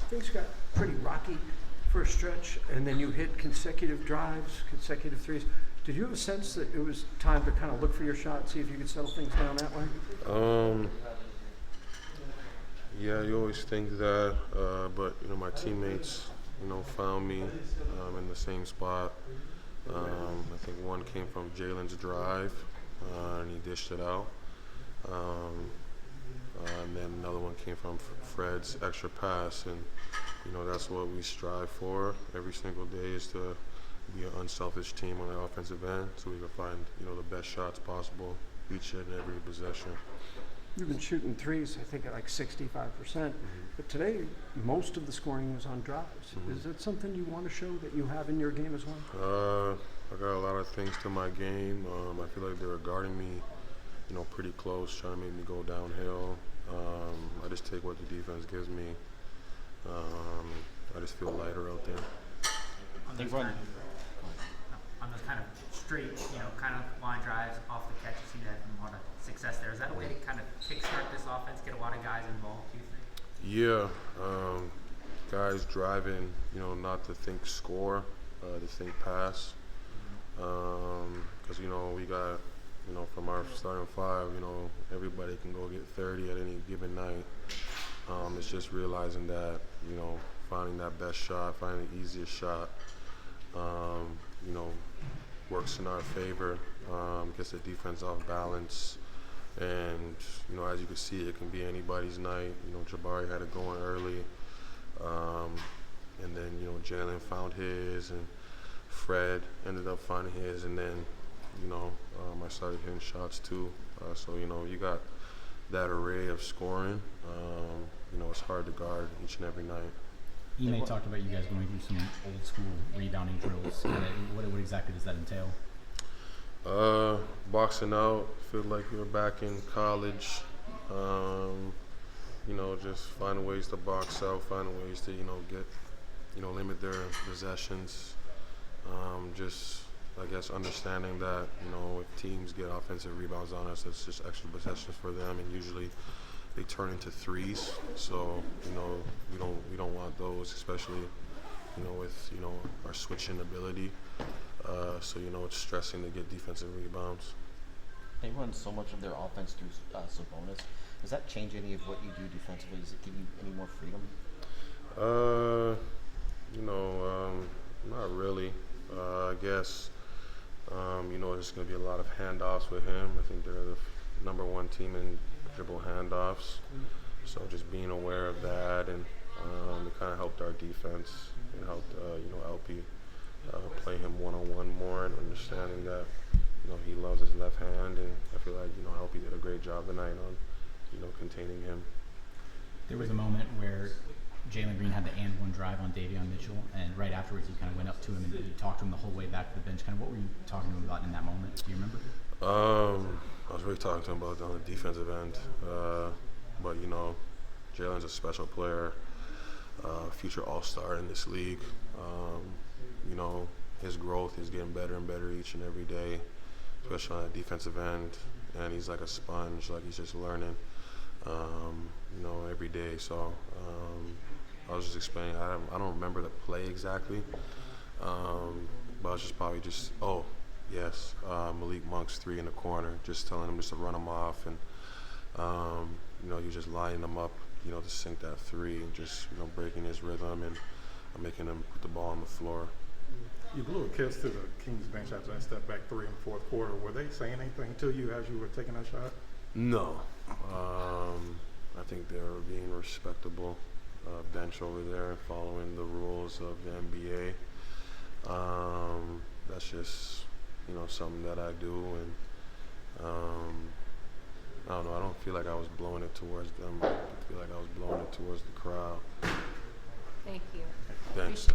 things got pretty rocky for a stretch, and then you hit consecutive drives, consecutive threes. Did you have a sense that it was time to kind of look for your shot, see if you could settle things down that way? Yeah, you always think that, but my teammates, found me in the same spot. I think one came from Jalen's drive, and he dished it out. And then another one came from Fred's extra pass, and that's what we strive for every single day, is to be an unselfish team on the offensive end, so we can find the best shots possible each and every possession. You've been shooting threes, I think, at like 65%. But today, most of the scoring was on drives. Is that something you want to show that you have in your game as well? I got a lot of things to my game. I feel like they were guarding me, pretty close, trying to make me go downhill. I just take what the defense gives me. I just feel lighter out there. On those kind of straight, kind of line drives off the catch, you seem to have a lot of success there. Is that a way to kind of kickstart this offense, get a lot of guys involved, do you think? Yeah, guys driving, not to think score, to think pass. Because, we got, from our starting five, everybody can go get 30 at any given night. It's just realizing that, finding that best shot, finding the easiest shot, works in our favor, gets the defense off balance. And, as you can see, it can be anybody's night. Jabari had it going early. And then, Jalen found his, and Fred ended up finding his. And then, I started hitting shots too. So, you got that array of scoring. It's hard to guard each and every night. Ime talked about you guys going through some old school rebounding drills. What exactly does that entail? Boxing out, feel like you're back in college. Just finding ways to box out, finding ways to, get, limit their possessions. Just, I guess, understanding that, if teams get offensive rebounds on us, it's just extra possessions for them, and usually they turn into threes. So, we don't want those, especially, with, our switching ability. So, it's stressing to get defensive rebounds. They run so much of their offense through Sabonis. Does that change any of what you do defensively? Does it give you any more freedom? Not really. I guess, there's going to be a lot of handoffs with him. I think they're the number one team in dribble handoffs. So just being aware of that, and it kind of helped our defense. It helped, LP play him one-on-one more, and understanding that, he loves his left hand, and I feel like, LP did a great job tonight on, containing him. There was a moment where Jalen Green had the and one drive on Davion Mitchell, and right afterwards you kind of went up to him and you talked to him the whole way back to the bench. Kind of what were you talking to him about in that moment? Do you remember? I was really talking to him about on the defensive end. But, Jalen's a special player, future all-star in this league. His growth is getting better and better each and every day, especially on the defensive end. And he's like a sponge, like he's just learning, every day. So I was just explaining, I don't remember the play exactly, but I was just probably just, Malik Monk's three in the corner, just telling him just to run him off, and he was just lining him up, to sink that three, and just breaking his rhythm and making him put the ball on the floor. You blew a kiss to the Kings bench after that step back three in the fourth quarter. Were they saying anything to you as you were taking that shot? No. I think they were being respectable bench over there, following the rules of the NBA. That's just, something that I do, and I don't know, I don't feel like I was blowing it towards them. I feel like I was blowing it towards the crowd. Thank you. Thanks.